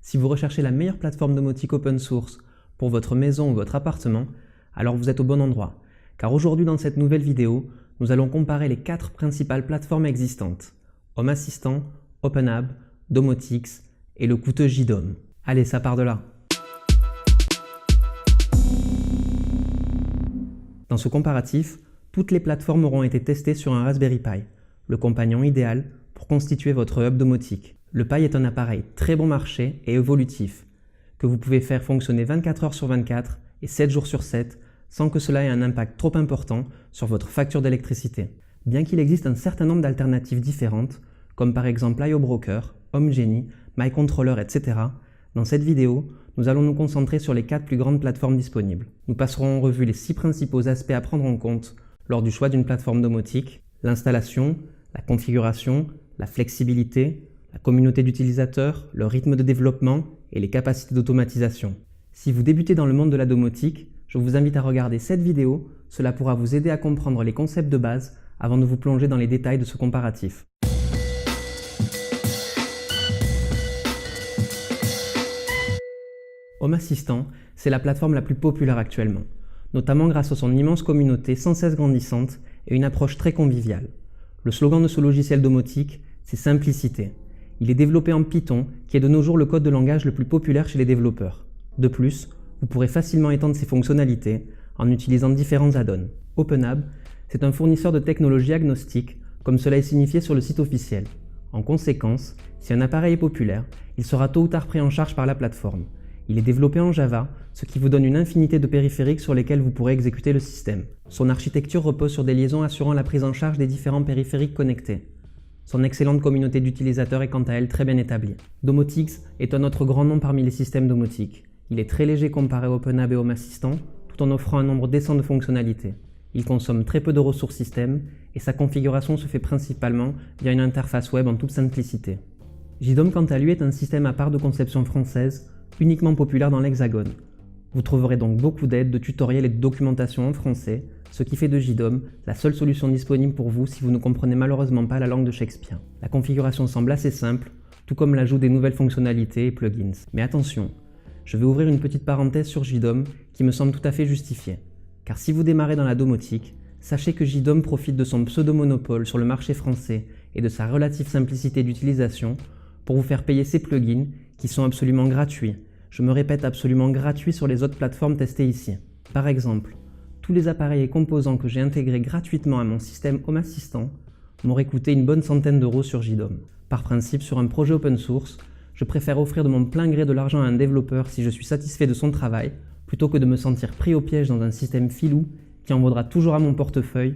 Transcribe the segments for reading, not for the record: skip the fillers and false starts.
Si vous recherchez la meilleure plateforme domotique open source pour votre maison ou votre appartement, alors vous êtes au bon endroit. Car aujourd'hui dans cette nouvelle vidéo, nous allons comparer les 4 principales plateformes existantes. Home Assistant, OpenHub, Domotix et le coûteux JDOM. Allez, ça part de là. Dans ce comparatif, toutes les plateformes auront été testées sur un Raspberry Pi, le compagnon idéal pour constituer votre hub domotique. Le Pi est un appareil très bon marché et évolutif, que vous pouvez faire fonctionner 24 heures sur 24 et 7 jours sur 7 sans que cela ait un impact trop important sur votre facture d'électricité. Bien qu'il existe un certain nombre d'alternatives différentes, comme par exemple IO Broker, HomeGenie, MyController, etc., dans cette vidéo, nous allons nous concentrer sur les 4 plus grandes plateformes disponibles. Nous passerons en revue les 6 principaux aspects à prendre en compte lors du choix d'une plateforme domotique: l'installation, la configuration, la flexibilité, la communauté d'utilisateurs, le rythme de développement et les capacités d'automatisation. Si vous débutez dans le monde de la domotique, je vous invite à regarder cette vidéo, cela pourra vous aider à comprendre les concepts de base avant de vous plonger dans les détails de ce comparatif. Home Assistant, c'est la plateforme la plus populaire actuellement, notamment grâce à son immense communauté sans cesse grandissante et une approche très conviviale. Le slogan de ce logiciel domotique, c'est simplicité. Il est développé en Python, qui est de nos jours le code de langage le plus populaire chez les développeurs. De plus, vous pourrez facilement étendre ses fonctionnalités en utilisant différents add-ons. OpenHub, c'est un fournisseur de technologies agnostiques, comme cela est signifié sur le site officiel. En conséquence, si un appareil est populaire, il sera tôt ou tard pris en charge par la plateforme. Il est développé en Java, ce qui vous donne une infinité de périphériques sur lesquels vous pourrez exécuter le système. Son architecture repose sur des liaisons assurant la prise en charge des différents périphériques connectés. Son excellente communauté d'utilisateurs est quant à elle très bien établie. Domotix est un autre grand nom parmi les systèmes domotiques. Il est très léger comparé à OpenHub et Home Assistant, tout en offrant un nombre décent de fonctionnalités. Il consomme très peu de ressources système et sa configuration se fait principalement via une interface web en toute simplicité. JDOM quant à lui est un système à part de conception française, uniquement populaire dans l'Hexagone. Vous trouverez donc beaucoup d'aides, de tutoriels et de documentation en français, ce qui fait de JDOM la seule solution disponible pour vous si vous ne comprenez malheureusement pas la langue de Shakespeare. La configuration semble assez simple, tout comme l'ajout des nouvelles fonctionnalités et plugins. Mais attention, je vais ouvrir une petite parenthèse sur JDOM qui me semble tout à fait justifiée. Car si vous démarrez dans la domotique, sachez que JDOM profite de son pseudo-monopole sur le marché français et de sa relative simplicité d'utilisation pour vous faire payer ses plugins qui sont absolument gratuits. Je me répète, absolument gratuits sur les autres plateformes testées ici. Par exemple, tous les appareils et composants que j'ai intégrés gratuitement à mon système Home Assistant m'auraient coûté une bonne centaine d'euros sur JDOM. Par principe, sur un projet open source, je préfère offrir de mon plein gré de l'argent à un développeur si je suis satisfait de son travail, plutôt que de me sentir pris au piège dans un système filou qui en vaudra toujours à mon portefeuille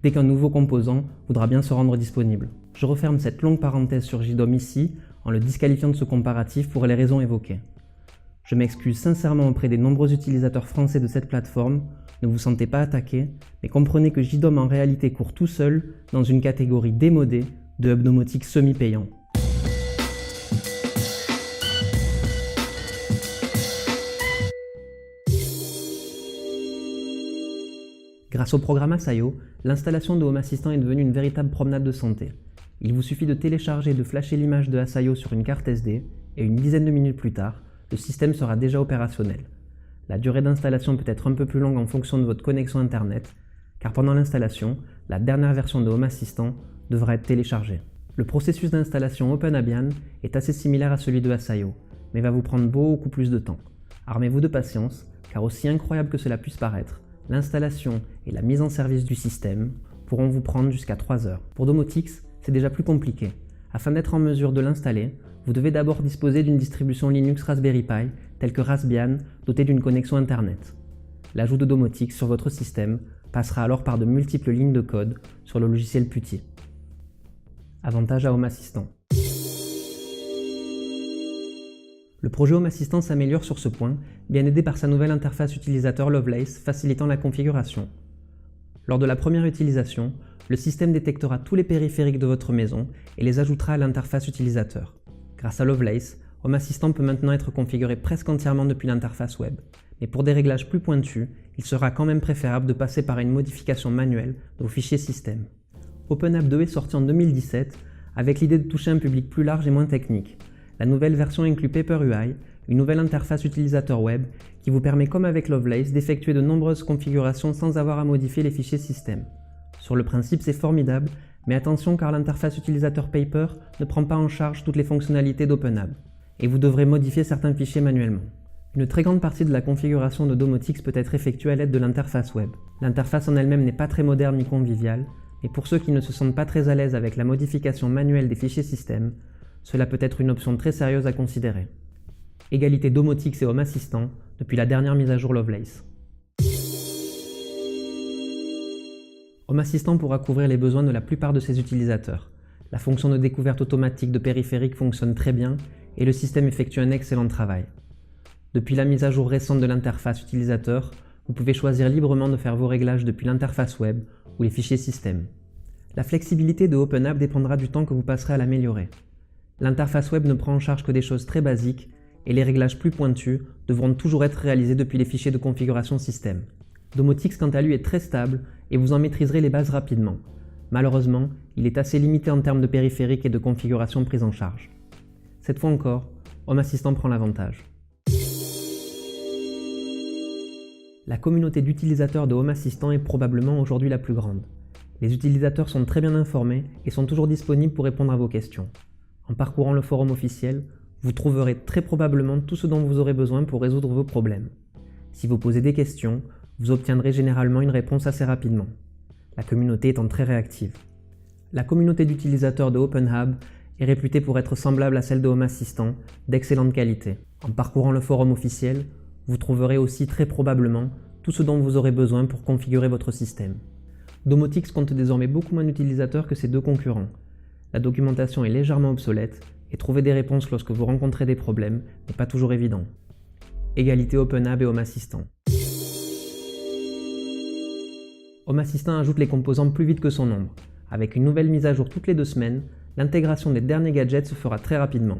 dès qu'un nouveau composant voudra bien se rendre disponible. Je referme cette longue parenthèse sur JDOM ici en le disqualifiant de ce comparatif pour les raisons évoquées. Je m'excuse sincèrement auprès des nombreux utilisateurs français de cette plateforme, ne vous sentez pas attaqué, mais comprenez que JDOM en réalité court tout seul dans une catégorie démodée de hub domotique semi-payant. Grâce au programme Asayo, l'installation de Home Assistant est devenue une véritable promenade de santé. Il vous suffit de télécharger et de flasher l'image de Asayo sur une carte SD et une dizaine de minutes plus tard, le système sera déjà opérationnel. La durée d'installation peut être un peu plus longue en fonction de votre connexion internet, car pendant l'installation, la dernière version de Home Assistant devra être téléchargée. Le processus d'installation OpenHubian est assez similaire à celui de Asayo, mais va vous prendre beaucoup plus de temps. Armez-vous de patience, car aussi incroyable que cela puisse paraître, l'installation et la mise en service du système pourront vous prendre jusqu'à 3 heures. Pour Domotix, c'est déjà plus compliqué. Afin d'être en mesure de l'installer, vous devez d'abord disposer d'une distribution Linux Raspberry Pi, telle que Raspbian, dotée d'une connexion Internet. L'ajout de Domotix sur votre système passera alors par de multiples lignes de code sur le logiciel PuTTY. Avantage à Home Assistant. Le projet Home Assistant s'améliore sur ce point, bien aidé par sa nouvelle interface utilisateur Lovelace facilitant la configuration. Lors de la première utilisation, le système détectera tous les périphériques de votre maison et les ajoutera à l'interface utilisateur. Grâce à Lovelace, Home Assistant peut maintenant être configuré presque entièrement depuis l'interface web, mais pour des réglages plus pointus, il sera quand même préférable de passer par une modification manuelle de vos fichiers système. OpenHub 2 est sorti en 2017 avec l'idée de toucher un public plus large et moins technique. La nouvelle version inclut PaperUI, une nouvelle interface utilisateur web qui vous permet comme avec Lovelace d'effectuer de nombreuses configurations sans avoir à modifier les fichiers système. Sur le principe, c'est formidable, mais attention car l'interface utilisateur Paper ne prend pas en charge toutes les fonctionnalités d'OpenHub, et vous devrez modifier certains fichiers manuellement. Une très grande partie de la configuration de Domotics peut être effectuée à l'aide de l'interface web. L'interface en elle-même n'est pas très moderne ni conviviale, mais pour ceux qui ne se sentent pas très à l'aise avec la modification manuelle des fichiers système, cela peut être une option très sérieuse à considérer. Égalité Domotics et Home Assistant depuis la dernière mise à jour Lovelace. Home Assistant pourra couvrir les besoins de la plupart de ses utilisateurs. La fonction de découverte automatique de périphériques fonctionne très bien et le système effectue un excellent travail. Depuis la mise à jour récente de l'interface utilisateur, vous pouvez choisir librement de faire vos réglages depuis l'interface web ou les fichiers système. La flexibilité de OpenHub dépendra du temps que vous passerez à l'améliorer. L'interface web ne prend en charge que des choses très basiques et les réglages plus pointus devront toujours être réalisés depuis les fichiers de configuration système. Domotics quant à lui est très stable et vous en maîtriserez les bases rapidement. Malheureusement, il est assez limité en termes de périphériques et de configuration prise en charge. Cette fois encore, Home Assistant prend l'avantage. La communauté d'utilisateurs de Home Assistant est probablement aujourd'hui la plus grande. Les utilisateurs sont très bien informés et sont toujours disponibles pour répondre à vos questions. En parcourant le forum officiel, vous trouverez très probablement tout ce dont vous aurez besoin pour résoudre vos problèmes. Si vous posez des questions, vous obtiendrez généralement une réponse assez rapidement, la communauté étant très réactive. La communauté d'utilisateurs de OpenHub est réputée pour être semblable à celle de Home Assistant, d'excellente qualité. En parcourant le forum officiel, vous trouverez aussi très probablement tout ce dont vous aurez besoin pour configurer votre système. Domotics compte désormais beaucoup moins d'utilisateurs que ses deux concurrents. La documentation est légèrement obsolète et trouver des réponses lorsque vous rencontrez des problèmes n'est pas toujours évident. Égalité OpenHub et Home Assistant. Home Assistant ajoute les composants plus vite que son ombre. Avec une nouvelle mise à jour toutes les 2 semaines, l'intégration des derniers gadgets se fera très rapidement.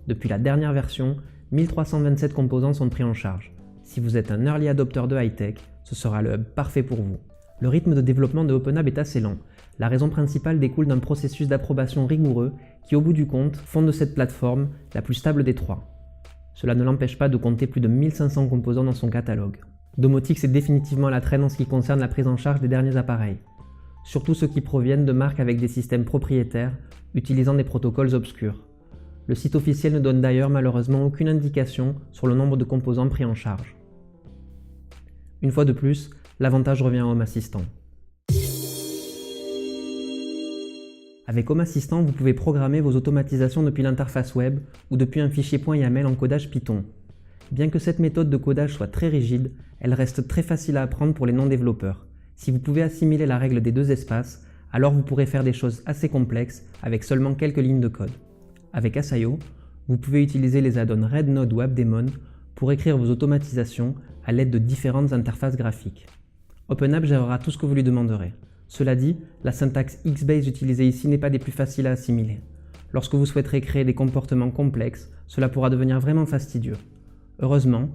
Depuis la dernière version, 1327 composants sont pris en charge. Si vous êtes un early adopter de high-tech, ce sera le hub parfait pour vous. Le rythme de développement de OpenHub est assez lent. La raison principale découle d'un processus d'approbation rigoureux qui, au bout du compte, font de cette plateforme la plus stable des trois. Cela ne l'empêche pas de compter plus de 1500 composants dans son catalogue. Domotics est définitivement à la traîne en ce qui concerne la prise en charge des derniers appareils, surtout ceux qui proviennent de marques avec des systèmes propriétaires utilisant des protocoles obscurs. Le site officiel ne donne d'ailleurs malheureusement aucune indication sur le nombre de composants pris en charge. Une fois de plus, l'avantage revient à Home Assistant. Avec Home Assistant, vous pouvez programmer vos automatisations depuis l'interface web ou depuis un fichier .yaml en codage Python. Bien que cette méthode de codage soit très rigide, elle reste très facile à apprendre pour les non-développeurs. Si vous pouvez assimiler la règle des 2 espaces, alors vous pourrez faire des choses assez complexes avec seulement quelques lignes de code. Avec Asayo, vous pouvez utiliser les add-ons Rednode ou AppDaemon pour écrire vos automatisations à l'aide de différentes interfaces graphiques. OpenHub gérera tout ce que vous lui demanderez. Cela dit, la syntaxe Xbase utilisée ici n'est pas des plus faciles à assimiler. Lorsque vous souhaiterez créer des comportements complexes, cela pourra devenir vraiment fastidieux. Heureusement,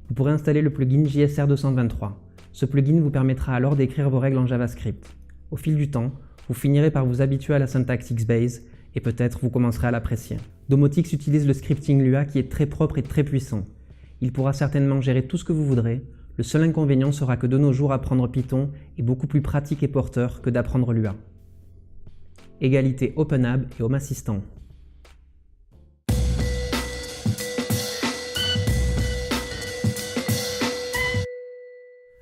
vous pourrez installer le plugin JSR 223. Ce plugin vous permettra alors d'écrire vos règles en JavaScript. Au fil du temps, vous finirez par vous habituer à la syntaxe Xbase et peut-être vous commencerez à l'apprécier. Domotics utilise le scripting Lua qui est très propre et très puissant. Il pourra certainement gérer tout ce que vous voudrez. Le seul inconvénient sera que de nos jours, apprendre Python est beaucoup plus pratique et porteur que d'apprendre Lua. Égalité OpenHub et Home Assistant.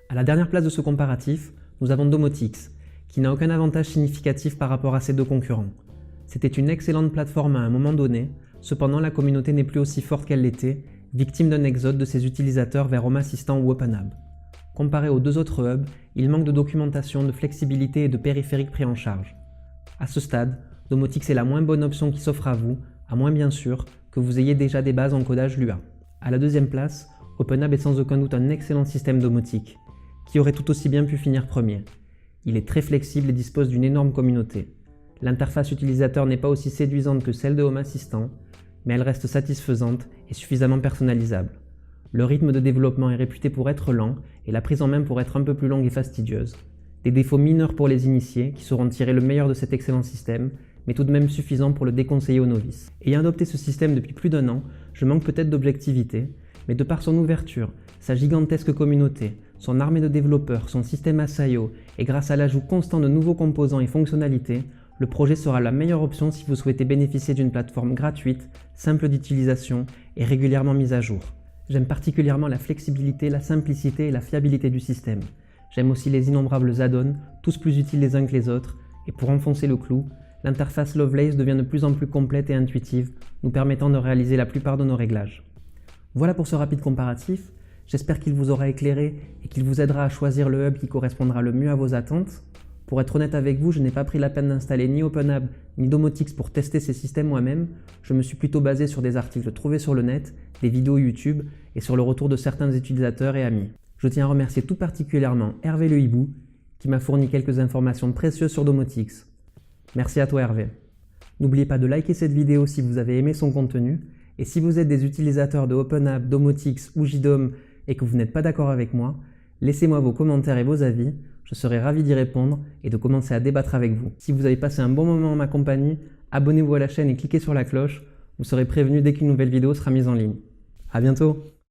À la dernière place de ce comparatif, nous avons Domotics, qui n'a aucun avantage significatif par rapport à ses deux concurrents. C'était une excellente plateforme à un moment donné, cependant la communauté n'est plus aussi forte qu'elle l'était, victime d'un exode de ses utilisateurs vers Home Assistant ou OpenHub. Comparé aux 2 autres hubs, il manque de documentation, de flexibilité et de périphériques pris en charge. À ce stade, Domotics est la moins bonne option qui s'offre à vous, à moins bien sûr que vous ayez déjà des bases en codage Lua. À la 2e place, OpenHub est sans aucun doute un excellent système domotique, qui aurait tout aussi bien pu finir premier. Il est très flexible et dispose d'une énorme communauté. L'interface utilisateur n'est pas aussi séduisante que celle de Home Assistant, mais elle reste satisfaisante et suffisamment personnalisable. Le rythme de développement est réputé pour être lent et la prise en main pour être un peu plus longue et fastidieuse. Des défauts mineurs pour les initiés qui sauront tirer le meilleur de cet excellent système, mais tout de même suffisant pour le déconseiller aux novices. Ayant adopté ce système depuis plus d'1 an, je manque peut-être d'objectivité, mais de par son ouverture, sa gigantesque communauté, son armée de développeurs, son système Asayo et grâce à l'ajout constant de nouveaux composants et fonctionnalités, le projet sera la meilleure option si vous souhaitez bénéficier d'une plateforme gratuite, simple d'utilisation et régulièrement mise à jour. J'aime particulièrement la flexibilité, la simplicité et la fiabilité du système. J'aime aussi les innombrables add-ons, tous plus utiles les uns que les autres, et pour enfoncer le clou, l'interface Lovelace devient de plus en plus complète et intuitive, nous permettant de réaliser la plupart de nos réglages. Voilà pour ce rapide comparatif, j'espère qu'il vous aura éclairé et qu'il vous aidera à choisir le hub qui correspondra le mieux à vos attentes. Pour être honnête avec vous, je n'ai pas pris la peine d'installer ni OpenHub ni Domotix pour tester ces systèmes moi-même, je me suis plutôt basé sur des articles trouvés sur le net, des vidéos YouTube et sur le retour de certains utilisateurs et amis. Je tiens à remercier tout particulièrement Hervé Le Hibou qui m'a fourni quelques informations précieuses sur Domotix. Merci à toi Hervé. N'oubliez pas de liker cette vidéo si vous avez aimé son contenu et si vous êtes des utilisateurs de OpenHub, Domotix ou JDOM et que vous n'êtes pas d'accord avec moi, laissez-moi vos commentaires et vos avis, je serai ravi d'y répondre et de commencer à débattre avec vous. Si vous avez passé un bon moment en ma compagnie, abonnez-vous à la chaîne et cliquez sur la cloche, vous serez prévenu dès qu'une nouvelle vidéo sera mise en ligne. À bientôt!